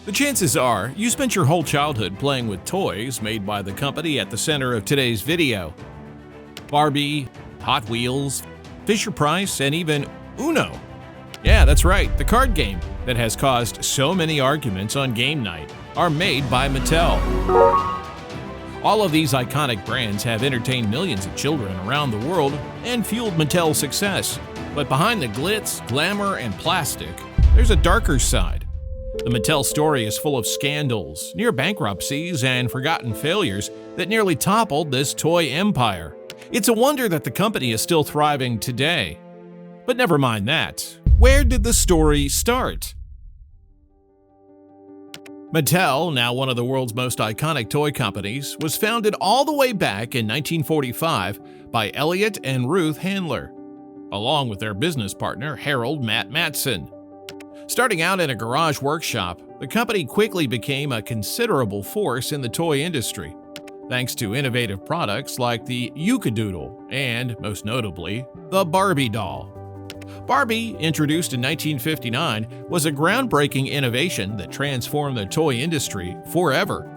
The chances are you spent your whole childhood playing with toys made by the company at the center of today's video. Barbie, Hot Wheels, Fisher-Price, and even Uno. Yeah, that's right, the card game that has caused so many arguments on game night are made by Mattel. All of these iconic brands have entertained millions of children around the world and fueled Mattel's success. But behind the glitz, glamour, and plastic, there's a darker side. The Mattel story is full of scandals, near bankruptcies, and forgotten failures that nearly toppled this toy empire. It's a wonder that the company is still thriving today. But never mind that. Where did the story start? Mattel, now one of the world's most iconic toy companies, was founded all the way back in 1945 by Elliot and Ruth Handler, along with their business partner Harold Matt Matson. Starting out in a garage workshop, the company quickly became a considerable force in the toy industry, thanks to innovative products like the Yucadoodle and, most notably, the Barbie doll. Barbie, introduced in 1959, was a groundbreaking innovation that transformed the toy industry forever.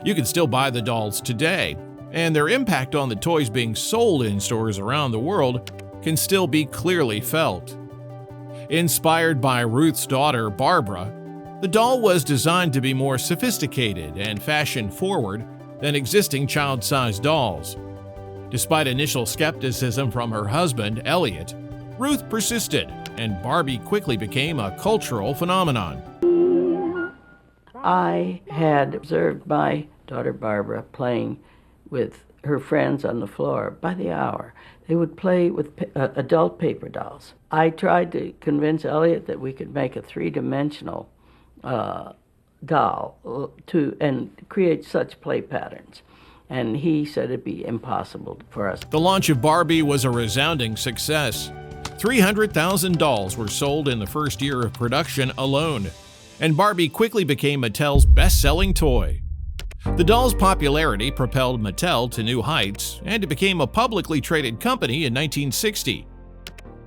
You can still buy the dolls today, and their impact on the toys being sold in stores around the world can still be clearly felt. Inspired by Ruth's daughter, Barbara, the doll was designed to be more sophisticated and fashion-forward than existing child-sized dolls. Despite initial skepticism from her husband, Elliot, Ruth persisted, and Barbie quickly became a cultural phenomenon. I had observed my daughter Barbara playing with her friends on the floor by the hour. They would play with adult paper dolls. I tried to convince Elliot that we could make a three-dimensional doll and create such play patterns. And he said it'd be impossible for us. The launch of Barbie was a resounding success. 300,000 dolls were sold in the first year of production alone, and Barbie quickly became Mattel's best-selling toy. The doll's popularity propelled Mattel to new heights, and it became a publicly traded company in 1960.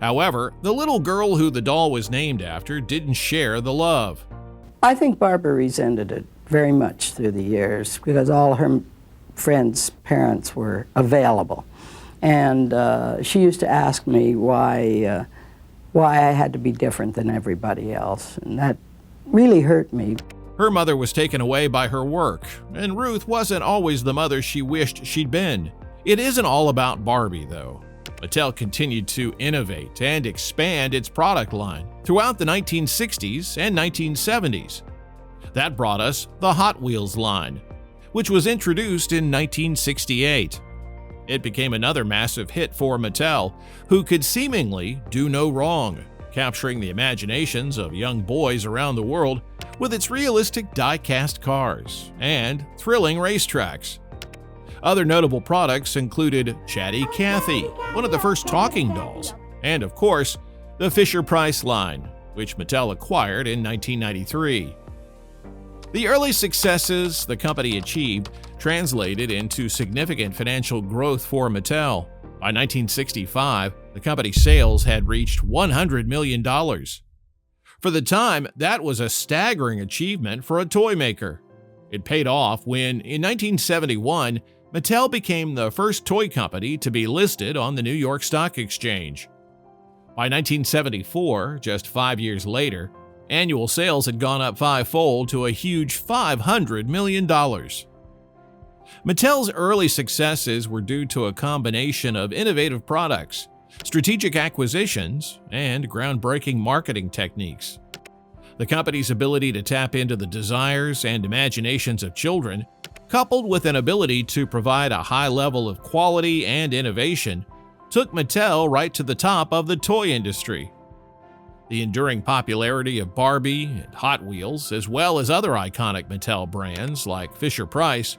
However, the little girl who the doll was named after didn't share the love. I think Barbara resented it very much through the years because all her friends' parents were available. And she used to ask me why I had to be different than everybody else, and that really hurt me. Her mother was taken away by her work, and Ruth wasn't always the mother she wished she'd been. It isn't all about Barbie, though. Mattel continued to innovate and expand its product line throughout the 1960s and 1970s. That brought us the Hot Wheels line, which was introduced in 1968. It became another massive hit for Mattel, who could seemingly do no wrong, capturing the imaginations of young boys around the world with its realistic die-cast cars and thrilling racetracks. Other notable products included Chatty Cathy, one of the first talking dolls, and of course, the Fisher-Price line, which Mattel acquired in 1993. The early successes the company achieved translated into significant financial growth for Mattel. By 1965, the company's sales had reached $100 million. For the time, that was a staggering achievement for a toy maker. It paid off when, in 1971, Mattel became the first toy company to be listed on the New York Stock Exchange. By 1974, just 5 years later, annual sales had gone up fivefold to a huge $500 million. Mattel's early successes were due to a combination of innovative products, strategic acquisitions, and groundbreaking marketing techniques. The company's ability to tap into the desires and imaginations of children, coupled with an ability to provide a high level of quality and innovation, took Mattel right to the top of the toy industry. The enduring popularity of Barbie and Hot Wheels, as well as other iconic Mattel brands like Fisher-Price,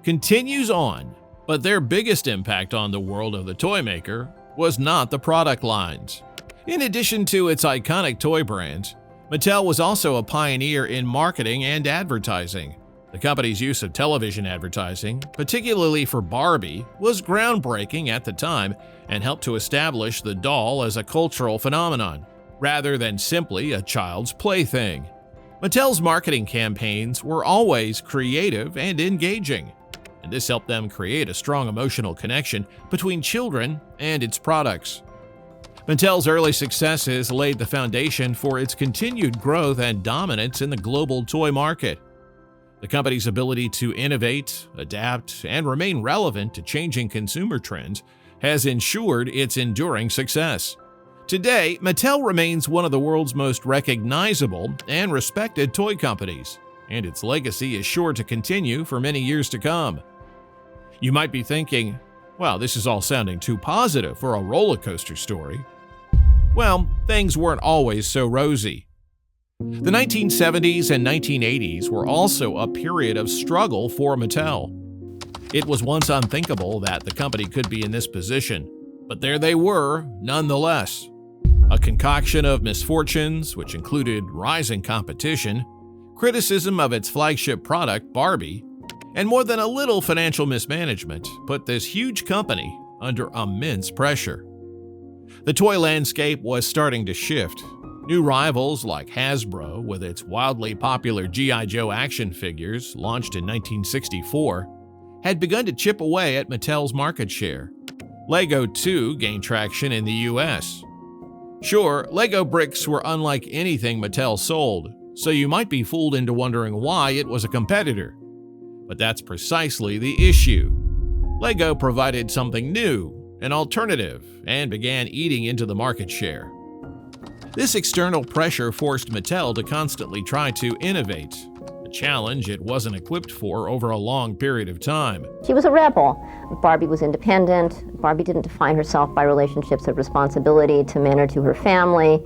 continues on, but their biggest impact on the world of the toy maker was not the product lines. In addition to its iconic toy brands, Mattel was also a pioneer in marketing and advertising. The company's use of television advertising, particularly for Barbie, was groundbreaking at the time and helped to establish the doll as a cultural phenomenon, rather than simply a child's plaything. Mattel's marketing campaigns were always creative and engaging, and this helped them create a strong emotional connection between children and its products. Mattel's early successes laid the foundation for its continued growth and dominance in the global toy market. The company's ability to innovate, adapt, and remain relevant to changing consumer trends has ensured its enduring success. Today, Mattel remains one of the world's most recognizable and respected toy companies, and its legacy is sure to continue for many years to come. You might be thinking, wow, this is all sounding too positive for a roller coaster story. Well, things weren't always so rosy. The 1970s and 1980s were also a period of struggle for Mattel. It was once unthinkable that the company could be in this position, but there they were nonetheless. A concoction of misfortunes, which included rising competition, criticism of its flagship product, Barbie, and more than a little financial mismanagement, put this huge company under immense pressure. The toy landscape was starting to shift. New rivals like Hasbro, with its wildly popular G.I. Joe action figures launched in 1964, had begun to chip away at Mattel's market share. Lego, too, gained traction in the U.S. Sure, Lego bricks were unlike anything Mattel sold, so you might be fooled into wondering why it was a competitor. But that's precisely the issue. Lego provided something new, an alternative, and began eating into the market share. This external pressure forced Mattel to constantly try to innovate, a challenge it wasn't equipped for over a long period of time. She was a rebel. Barbie was independent. Barbie didn't define herself by relationships of responsibility to men or to her family.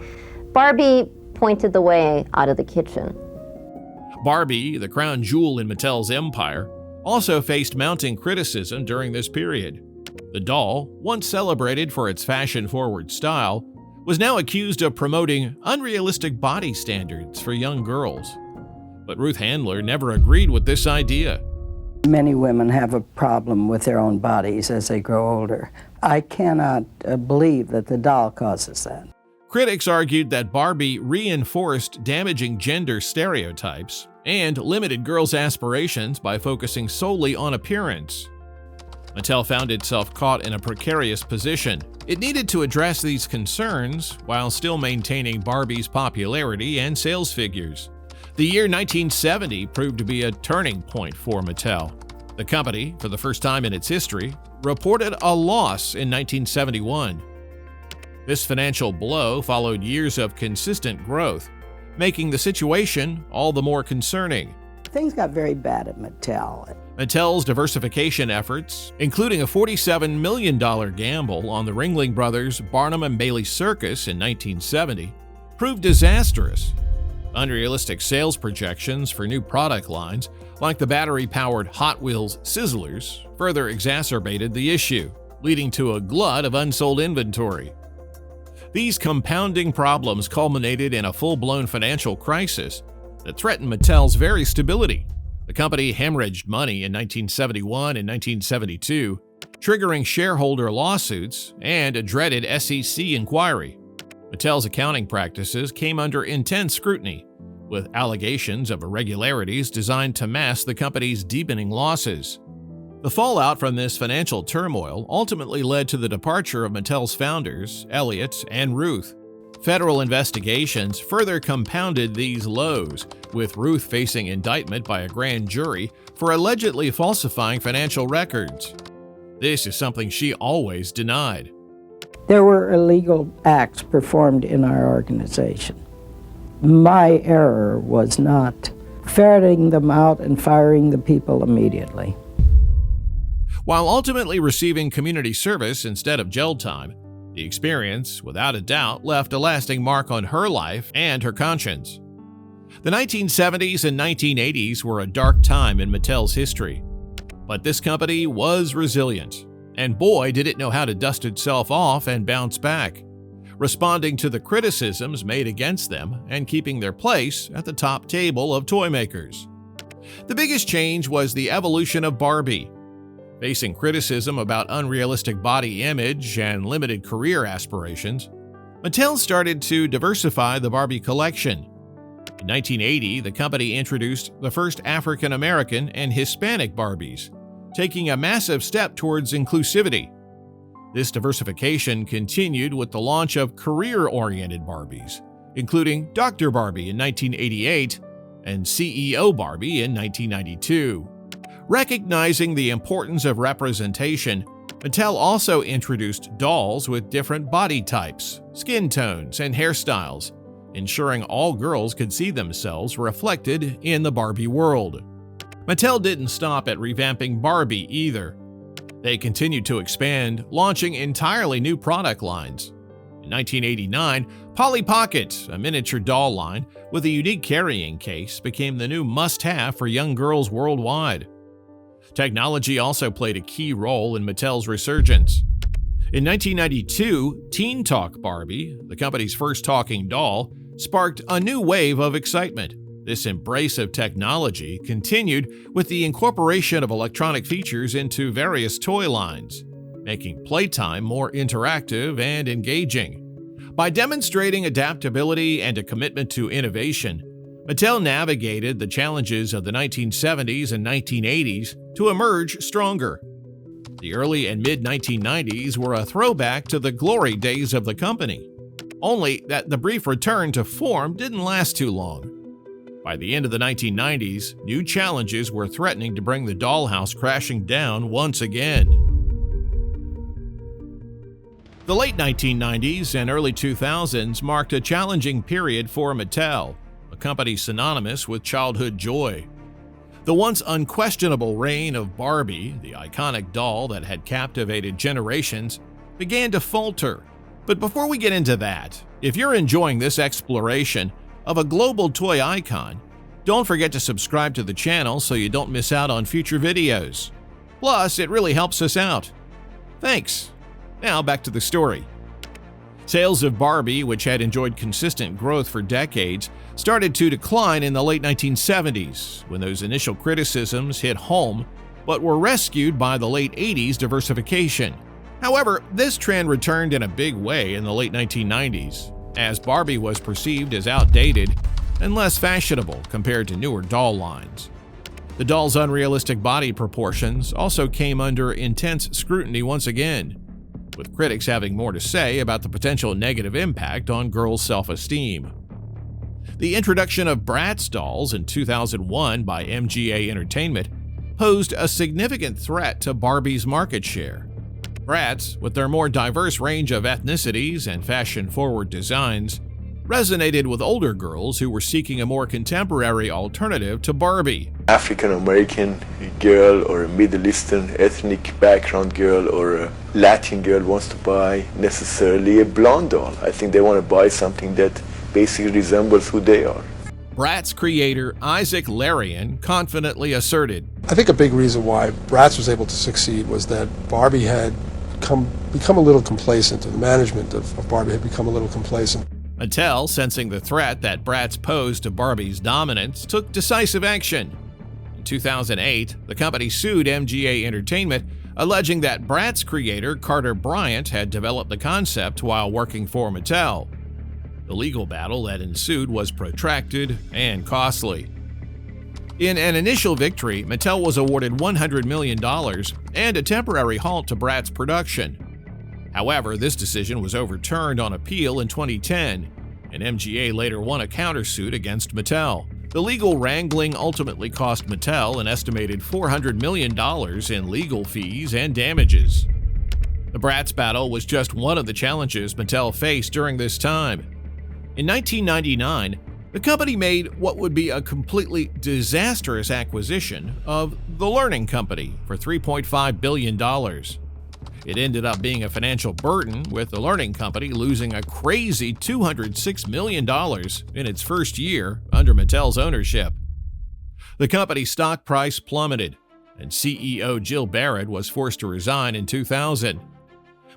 Barbie pointed the way out of the kitchen. Barbie, the crown jewel in Mattel's empire, also faced mounting criticism during this period. The doll, once celebrated for its fashion-forward style, was now accused of promoting unrealistic body standards for young girls. But Ruth Handler never agreed with this idea. Many women have a problem with their own bodies as they grow older. I cannot believe that the doll causes that. Critics argued that Barbie reinforced damaging gender stereotypes and limited girls' aspirations by focusing solely on appearance. Mattel found itself caught in a precarious position. It needed to address these concerns while still maintaining Barbie's popularity and sales figures. The year 1970 proved to be a turning point for Mattel. The company, for the first time in its history, reported a loss in 1971. This financial blow followed years of consistent growth, making the situation all the more concerning. Things got very bad at Mattel. Mattel's diversification efforts, including a $47 million gamble on the Ringling Brothers' Barnum and Bailey Circus in 1970, proved disastrous. Unrealistic sales projections for new product lines, like the battery-powered Hot Wheels Sizzlers, further exacerbated the issue, leading to a glut of unsold inventory. These compounding problems culminated in a full-blown financial crisis that threatened Mattel's very stability. The company hemorrhaged money in 1971 and 1972, triggering shareholder lawsuits and a dreaded SEC inquiry. Mattel's accounting practices came under intense scrutiny, with allegations of irregularities designed to mask the company's deepening losses. The fallout from this financial turmoil ultimately led to the departure of Mattel's founders, Elliot and Ruth. Federal investigations further compounded these lows, with Ruth facing indictment by a grand jury for allegedly falsifying financial records. This is something she always denied. There were illegal acts performed in our organization. My error was not ferreting them out and firing the people immediately. While ultimately receiving community service instead of jail time, the experience, without a doubt, left a lasting mark on her life and her conscience. The 1970s and 1980s were a dark time in Mattel's history, but this company was resilient, and boy did it know how to dust itself off and bounce back, responding to the criticisms made against them and keeping their place at the top table of toy makers. The biggest change was the evolution of Barbie. Facing criticism about unrealistic body image and limited career aspirations, Mattel started to diversify the Barbie collection. In 1980, the company introduced the first African American and Hispanic Barbies, taking a massive step towards inclusivity. This diversification continued with the launch of career-oriented Barbies, including Dr. Barbie in 1988 and CEO Barbie in 1992. Recognizing the importance of representation, Mattel also introduced dolls with different body types, skin tones, and hairstyles, ensuring all girls could see themselves reflected in the Barbie world. Mattel didn't stop at revamping Barbie either. They continued to expand, launching entirely new product lines. In 1989, Polly Pocket, a miniature doll line with a unique carrying case, became the new must-have for young girls worldwide. Technology also played a key role in Mattel's resurgence. In 1992, Teen Talk Barbie, the company's first talking doll, sparked a new wave of excitement. This embrace of technology continued with the incorporation of electronic features into various toy lines, making playtime more interactive and engaging. By demonstrating adaptability and a commitment to innovation, Mattel navigated the challenges of the 1970s and 1980s to emerge stronger. The early and mid-1990s were a throwback to the glory days of the company, only that the brief return to form didn't last too long. By the end of the 1990s, new challenges were threatening to bring the dollhouse crashing down once again. The late 1990s and early 2000s marked a challenging period for Mattel, a company synonymous with childhood joy. The once unquestionable reign of Barbie, the iconic doll that had captivated generations, began to falter. But before we get into that, if you're enjoying this exploration of a global toy icon, don't forget to subscribe to the channel so you don't miss out on future videos. Plus, it really helps us out. Thanks. Now back to the story. Sales of Barbie, which had enjoyed consistent growth for decades, started to decline in the late 1970s when those initial criticisms hit home, but were rescued by the late 80s diversification. However, this trend returned in a big way in the late 1990s, as Barbie was perceived as outdated and less fashionable compared to newer doll lines. The doll's unrealistic body proportions also came under intense scrutiny once again, with critics having more to say about the potential negative impact on girls' self-esteem. The introduction of Bratz dolls in 2001 by MGA Entertainment posed a significant threat to Barbie's market share. Bratz, with their more diverse range of ethnicities and fashion-forward designs, resonated with older girls who were seeking a more contemporary alternative to Barbie. African American girl or a Middle Eastern ethnic background girl or a Latin girl wants to buy necessarily a blonde doll. I think they want to buy something that basically resembles who they are. Bratz creator Isaac Larian confidently asserted, I think a big reason why Bratz was able to succeed was that Barbie had become a little complacent, or the management of Barbie had become a little complacent. Mattel, sensing the threat that Bratz posed to Barbie's dominance, took decisive action. In 2008, the company sued MGA Entertainment, alleging that Bratz creator Carter Bryant had developed the concept while working for Mattel. The legal battle that ensued was protracted and costly. In an initial victory, Mattel was awarded $100 million and a temporary halt to Bratz production. However, this decision was overturned on appeal in 2010, and MGA later won a countersuit against Mattel. The legal wrangling ultimately cost Mattel an estimated $400 million in legal fees and damages. The Bratz battle was just one of the challenges Mattel faced during this time. In 1999, the company made what would be a completely disastrous acquisition of The Learning Company for $3.5 billion. It ended up being a financial burden, with The Learning Company losing a crazy $206 million in its first year under Mattel's ownership. The company's stock price plummeted, and CEO Jill Barrett was forced to resign in 2000.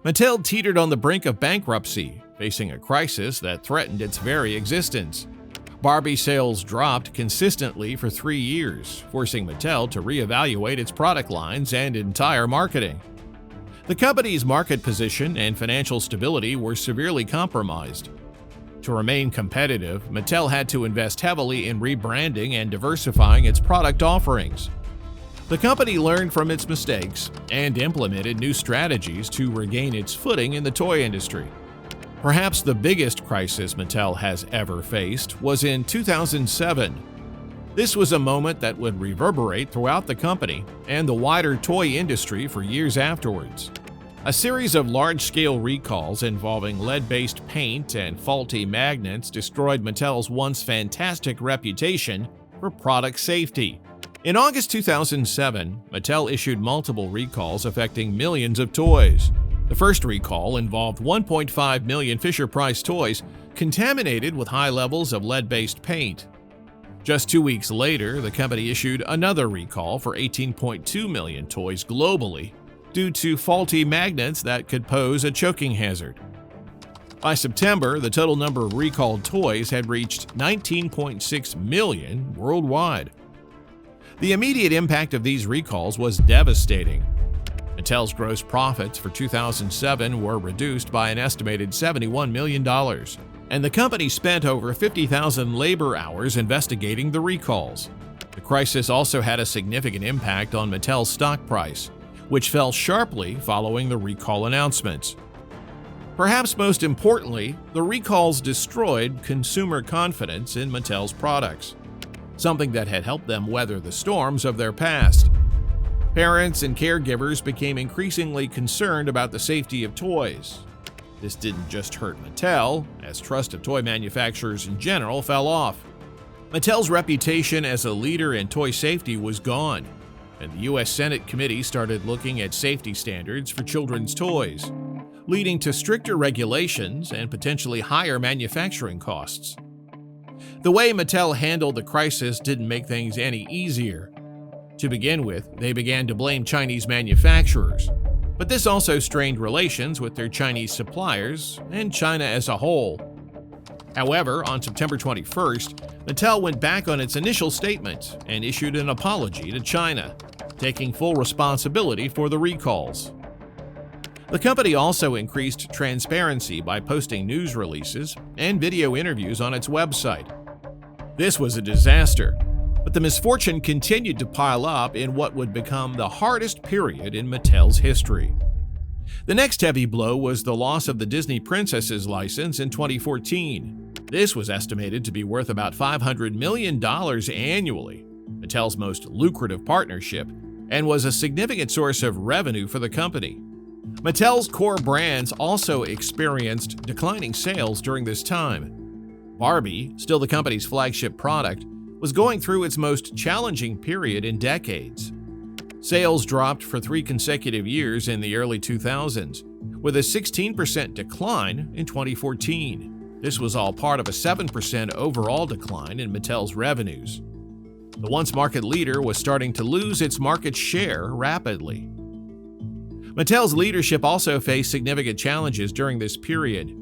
Mattel teetered on the brink of bankruptcy, facing a crisis that threatened its very existence. Barbie sales dropped consistently for 3 years, forcing Mattel to reevaluate its product lines and entire marketing. The company's market position and financial stability were severely compromised. To remain competitive, Mattel had to invest heavily in rebranding and diversifying its product offerings. The company learned from its mistakes and implemented new strategies to regain its footing in the toy industry. Perhaps the biggest crisis Mattel has ever faced was in 2007. This was a moment that would reverberate throughout the company and the wider toy industry for years afterwards. A series of large-scale recalls involving lead-based paint and faulty magnets destroyed Mattel's once fantastic reputation for product safety. In August 2007, Mattel issued multiple recalls affecting millions of toys. The first recall involved 1.5 million Fisher-Price toys contaminated with high levels of lead-based paint. Just 2 weeks later, the company issued another recall for 18.2 million toys globally due to faulty magnets that could pose a choking hazard. By September, the total number of recalled toys had reached 19.6 million worldwide. The immediate impact of these recalls was devastating. Mattel's gross profits for 2007 were reduced by an estimated $71 million, and the company spent over 50,000 labor hours investigating the recalls. The crisis also had a significant impact on Mattel's stock price, which fell sharply following the recall announcements. Perhaps most importantly, the recalls destroyed consumer confidence in Mattel's products, something that had helped them weather the storms of their past. Parents and caregivers became increasingly concerned about the safety of toys. This didn't just hurt Mattel, as trust of toy manufacturers in general fell off. Mattel's reputation as a leader in toy safety was gone, and the U.S. Senate committee started looking at safety standards for children's toys, leading to stricter regulations and potentially higher manufacturing costs. The way Mattel handled the crisis didn't make things any easier. To begin with, they began to blame Chinese manufacturers, but this also strained relations with their Chinese suppliers and China as a whole. However, on September 21st, Mattel went back on its initial statement and issued an apology to China, taking full responsibility for the recalls. The company also increased transparency by posting news releases and video interviews on its website. This was a disaster, but the misfortune continued to pile up in what would become the hardest period in Mattel's history. The next heavy blow was the loss of the Disney Princess's license in 2014. This was estimated to be worth about $500 million annually, Mattel's most lucrative partnership, and was a significant source of revenue for the company. Mattel's core brands also experienced declining sales during this time. Barbie, still the company's flagship product, was going through its most challenging period in decades. Sales dropped for 3 consecutive years in the early 2000s, with a 16% decline in 2014. This was all part of a 7% overall decline in Mattel's revenues. The once market leader was starting to lose its market share rapidly. Mattel's leadership also faced significant challenges during this period.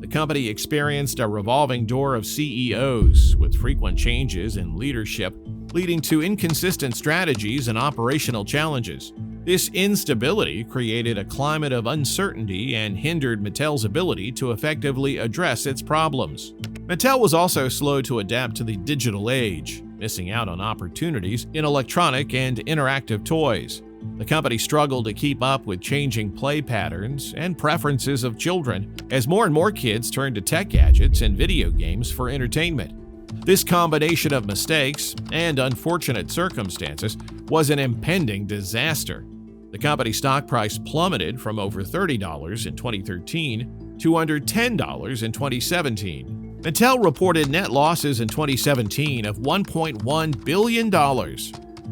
The company experienced a revolving door of CEOs, with frequent changes in leadership leading to inconsistent strategies and operational challenges. This instability created a climate of uncertainty and hindered Mattel's ability to effectively address its problems. Mattel was also slow to adapt to the digital age, missing out on opportunities in electronic and interactive toys. The company struggled to keep up with changing play patterns and preferences of children as more and more kids turned to tech gadgets and video games for entertainment. This combination of mistakes and unfortunate circumstances was an impending disaster. The company's stock price plummeted from over $30 in 2013 to under $10 in 2017. Mattel reported net losses in 2017 of $1.1 billion,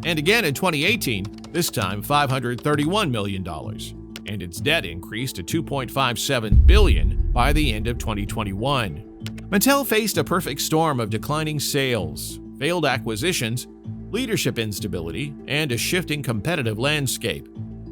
and again in 2018, this time $531 million, and its debt increased to $2.57 billion by the end of 2021. Mattel faced a perfect storm of declining sales, failed acquisitions, leadership instability, and a shifting competitive landscape.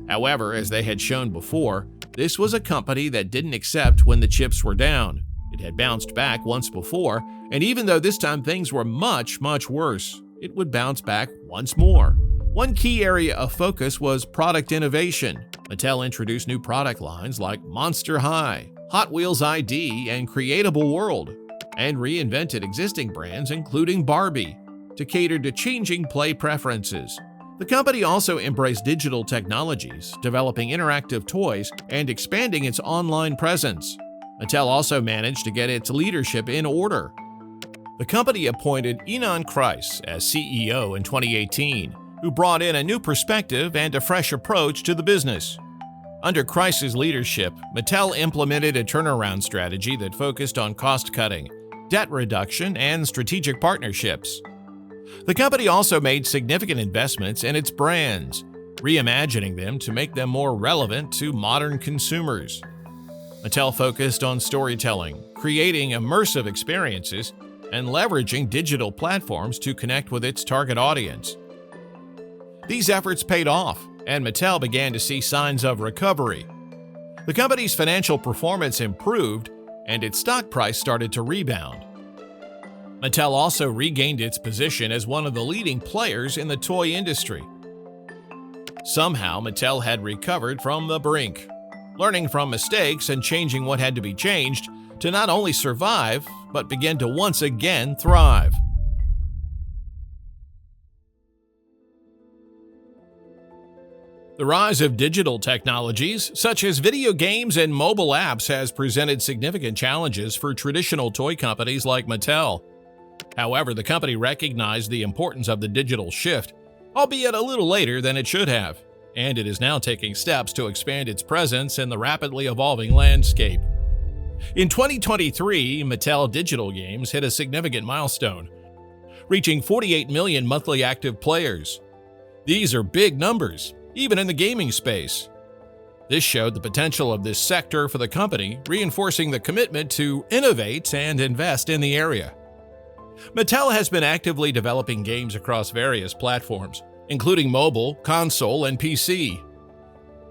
However, as they had shown before, this was a company that didn't accept when the chips were down. It had bounced back once before, and even though this time things were much worse, it would bounce back once more. One key area of focus was product innovation. Mattel introduced new product lines like Monster High, Hot Wheels ID, and Creatable World. and reinvented existing brands, including Barbie, to cater to changing play preferences. The company also embraced digital technologies, developing interactive toys and expanding its online presence. Mattel also managed to get its leadership in order. The company appointed Ynon Kreiss as CEO in 2018, who brought in a new perspective and a fresh approach to the business. Under Kreiss's leadership, Mattel implemented a turnaround strategy that focused on cost-cutting, debt reduction, and strategic partnerships. The company also made significant investments in its brands, reimagining them to make them more relevant to modern consumers. Mattel focused on storytelling, creating immersive experiences, and leveraging digital platforms to connect with its target audience. These efforts paid off, and Mattel began to see signs of recovery. The company's financial performance improved, and its stock price started to rebound. Mattel also regained its position as one of the leading players in the toy industry. Somehow, Mattel had recovered from the brink, learning from mistakes and changing what had to be changed to not only survive, but begin to once again thrive. The rise of digital technologies, such as video games and mobile apps, has presented significant challenges for traditional toy companies like Mattel. However, the company recognized the importance of the digital shift, albeit a little later than it should have, and it is now taking steps to expand its presence in the rapidly evolving landscape. In 2023, Mattel Digital Games hit a significant milestone, reaching 48 million monthly active players. These are big numbers, even in the gaming space. This showed the potential of this sector for the company, reinforcing the commitment to innovate and invest in the area. Mattel has been actively developing games across various platforms, including mobile, console, and PC.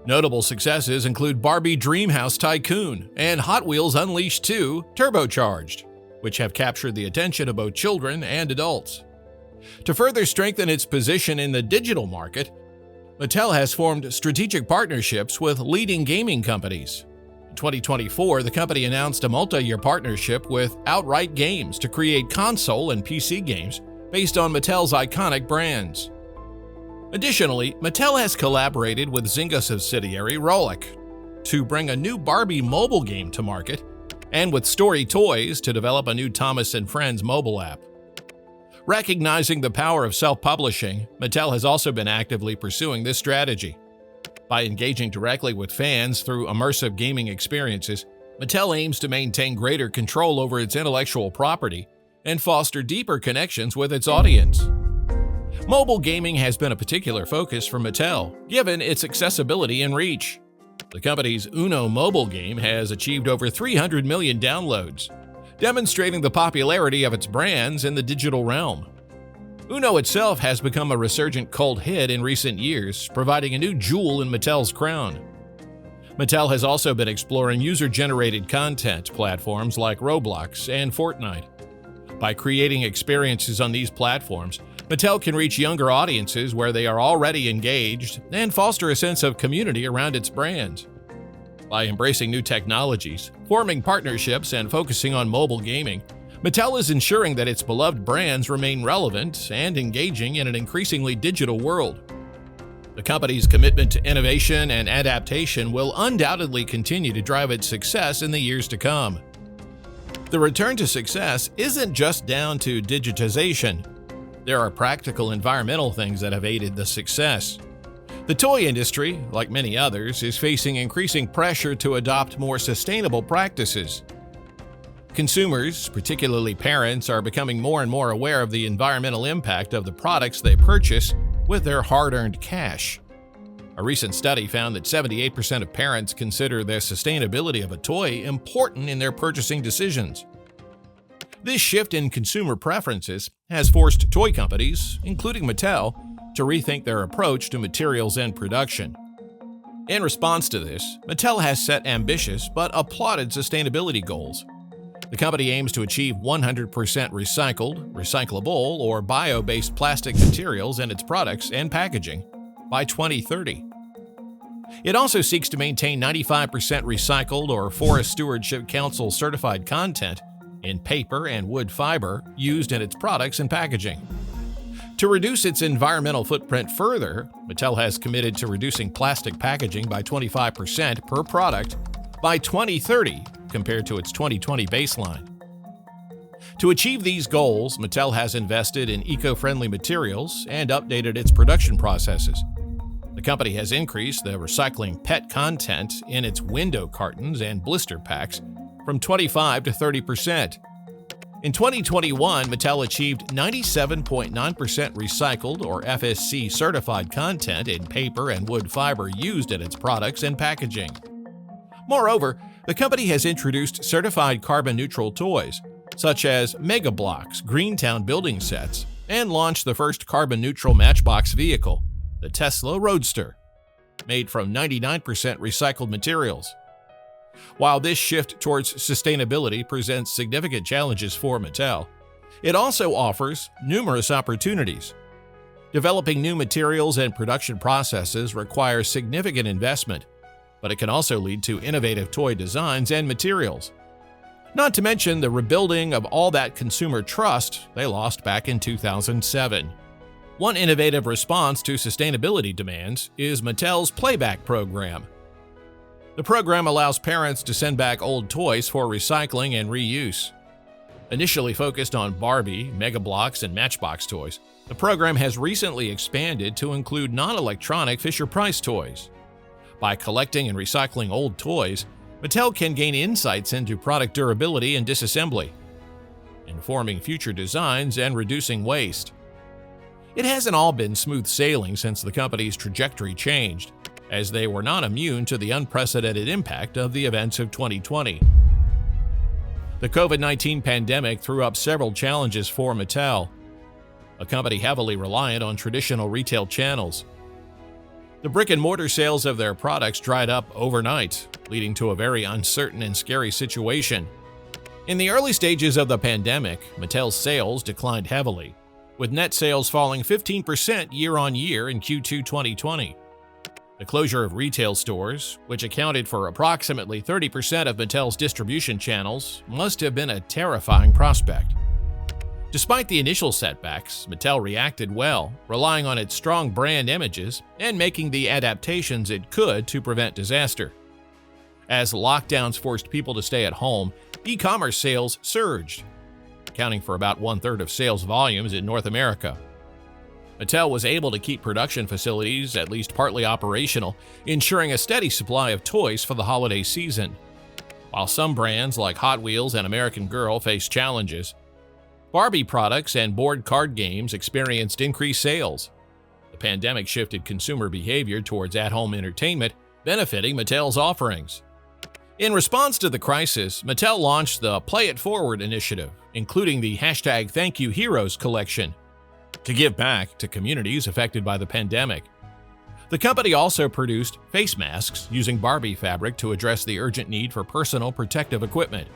Notable successes include Barbie Dreamhouse Tycoon and Hot Wheels Unleashed 2 Turbocharged, which have captured the attention of both children and adults. To further strengthen its position in the digital market, Mattel has formed strategic partnerships with leading gaming companies. In 2024, the company announced a multi-year partnership with Outright Games to create console and PC games based on Mattel's iconic brands. Additionally, Mattel has collaborated with Zynga subsidiary Rollic to bring a new Barbie mobile game to market, and with Story Toys to develop a new Thomas & Friends mobile app. Recognizing the power of self-publishing, Mattel has also been actively pursuing this strategy. By engaging directly with fans through immersive gaming experiences, Mattel aims to maintain greater control over its intellectual property and foster deeper connections with its audience. Mobile gaming has been a particular focus for Mattel, given its accessibility and reach. The company's Uno mobile game has achieved over 300 million downloads, demonstrating the popularity of its brands in the digital realm. Uno itself has become a resurgent cult hit in recent years, providing a new jewel in Mattel's crown. Mattel has also been exploring user-generated content platforms like Roblox and Fortnite. By creating experiences on these platforms, Mattel can reach younger audiences where they are already engaged and foster a sense of community around its brands. By embracing new technologies, forming partnerships, and focusing on mobile gaming, Mattel is ensuring that its beloved brands remain relevant and engaging in an increasingly digital world. The company's commitment to innovation and adaptation will undoubtedly continue to drive its success in the years to come. The return to success isn't just down to digitization. There are practical environmental things that have aided the success. The toy industry, like many others, is facing increasing pressure to adopt more sustainable practices. Consumers, particularly parents, are becoming more and more aware of the environmental impact of the products they purchase with their hard-earned cash. A recent study found that 78% of parents consider the sustainability of a toy important in their purchasing decisions. This shift in consumer preferences has forced toy companies, including Mattel, to rethink their approach to materials and production. In response to this, Mattel has set ambitious but applauded sustainability goals. The company aims to achieve 100% recycled, recyclable, or bio-based plastic materials in its products and packaging by 2030. It also seeks to maintain 95% recycled or Forest Stewardship Council certified content in paper and wood fiber used in its products and packaging. To reduce its environmental footprint further, Mattel has committed to reducing plastic packaging by 25% per product by 2030 compared to its 2020 baseline. To achieve these goals, Mattel has invested in eco-friendly materials and updated its production processes. The company has increased the recycling PET content in its window cartons and blister packs from 25 to 30%. In 2021, Mattel achieved 97.9% recycled or FSC certified content in paper and wood fiber used in its products and packaging. Moreover, the company has introduced certified carbon-neutral toys, such as Mega Bloks Greentown building sets, and launched the first carbon-neutral Matchbox vehicle, the Tesla Roadster, made from 99% recycled materials. While this shift towards sustainability presents significant challenges for Mattel, it also offers numerous opportunities. Developing new materials and production processes requires significant investment, but it can also lead to innovative toy designs and materials. Not to mention the rebuilding of all that consumer trust they lost back in 2007. One innovative response to sustainability demands is Mattel's Playback program. The program allows parents to send back old toys for recycling and reuse. Initially focused on Barbie, Mega Bloks, and Matchbox toys, the program has recently expanded to include non-electronic Fisher-Price toys. By collecting and recycling old toys, Mattel can gain insights into product durability and disassembly, informing future designs and reducing waste. It hasn't all been smooth sailing since the company's trajectory changed, as they were not immune to the unprecedented impact of the events of 2020. The COVID-19 pandemic threw up several challenges for Mattel, a company heavily reliant on traditional retail channels. The brick-and-mortar sales of their products dried up overnight, leading to a very uncertain and scary situation. In the early stages of the pandemic, Mattel's sales declined heavily, with net sales falling 15% year-on-year in Q2 2020. The closure of retail stores, which accounted for approximately 30% of Mattel's distribution channels, must have been a terrifying prospect. Despite the initial setbacks, Mattel reacted well, relying on its strong brand images and making the adaptations it could to prevent disaster. As lockdowns forced people to stay at home, e-commerce sales surged, accounting for about one-third of sales volumes in North America. Mattel was able to keep production facilities at least partly operational, ensuring a steady supply of toys for the holiday season. While some brands like Hot Wheels and American Girl faced challenges, Barbie products and board card games experienced increased sales. The pandemic shifted consumer behavior towards at-home entertainment, benefiting Mattel's offerings. In response to the crisis, Mattel launched the Play It Forward initiative, including the #ThankYouHeroes collection, to give back to communities affected by the pandemic. The company also produced face masks using Barbie fabric to address the urgent need for personal protective equipment.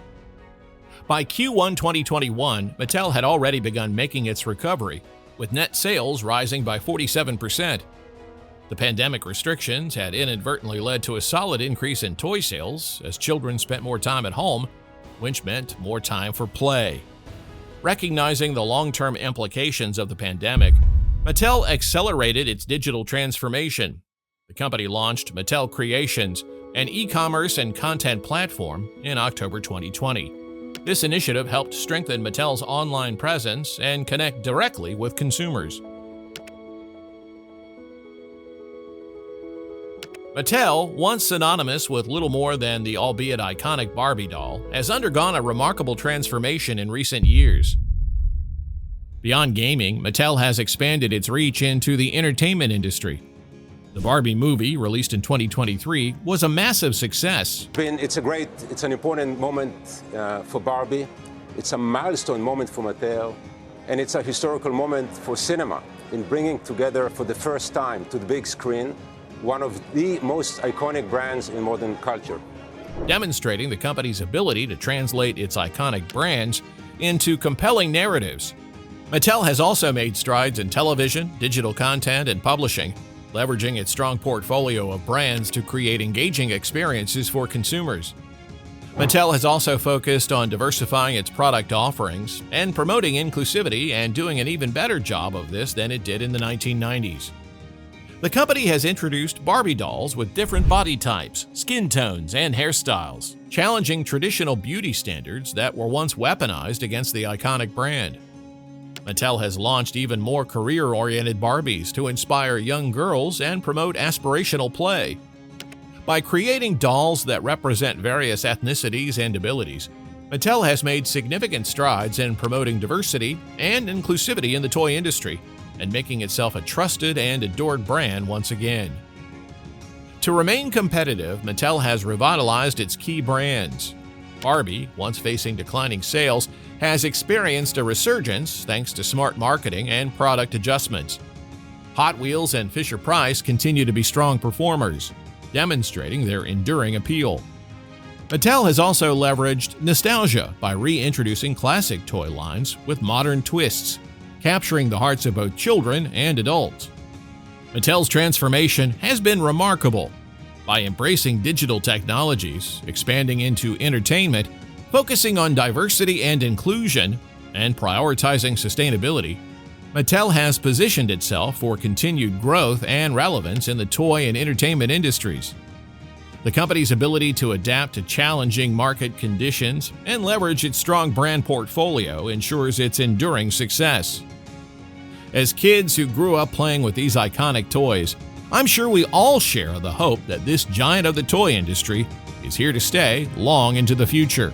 By Q1 2021, Mattel had already begun making its recovery, with net sales rising by 47%. The pandemic restrictions had inadvertently led to a solid increase in toy sales as children spent more time at home, which meant more time for play. Recognizing the long-term implications of the pandemic, Mattel accelerated its digital transformation. The company launched Mattel Creations, an e-commerce and content platform, in October 2020. This initiative helped strengthen Mattel's online presence and connect directly with consumers. Mattel, once synonymous with little more than the albeit iconic Barbie doll, has undergone a remarkable transformation in recent years. Beyond gaming, Mattel has expanded its reach into the entertainment industry. The Barbie movie, released in 2023, was a massive success. It's an important moment for Barbie. It's a milestone moment for Mattel, and it's a historical moment for cinema in bringing together for the first time to the big screen one of the most iconic brands in modern culture. Demonstrating the company's ability to translate its iconic brands into compelling narratives. Mattel has also made strides in television, digital content, and publishing, leveraging its strong portfolio of brands to create engaging experiences for consumers. Mattel has also focused on diversifying its product offerings and promoting inclusivity and doing an even better job of this than it did in the 1990s. The company has introduced Barbie dolls with different body types, skin tones, and hairstyles, challenging traditional beauty standards that were once weaponized against the iconic brand. Mattel has launched even more career-oriented Barbies to inspire young girls and promote aspirational play. By creating dolls that represent various ethnicities and abilities, Mattel has made significant strides in promoting diversity and inclusivity in the toy industry and making itself a trusted and adored brand once again. To remain competitive, Mattel has revitalized its key brands. Barbie, once facing declining sales, has experienced a resurgence thanks to smart marketing and product adjustments. Hot Wheels and Fisher-Price continue to be strong performers, demonstrating their enduring appeal. Mattel has also leveraged nostalgia by reintroducing classic toy lines with modern twists, capturing the hearts of both children and adults. Mattel's transformation has been remarkable. By embracing digital technologies, expanding into entertainment, focusing on diversity and inclusion, and prioritizing sustainability, Mattel has positioned itself for continued growth and relevance in the toy and entertainment industries. The company's ability to adapt to challenging market conditions and leverage its strong brand portfolio ensures its enduring success. As kids who grew up playing with these iconic toys, I'm sure we all share the hope that this giant of the toy industry is here to stay long into the future.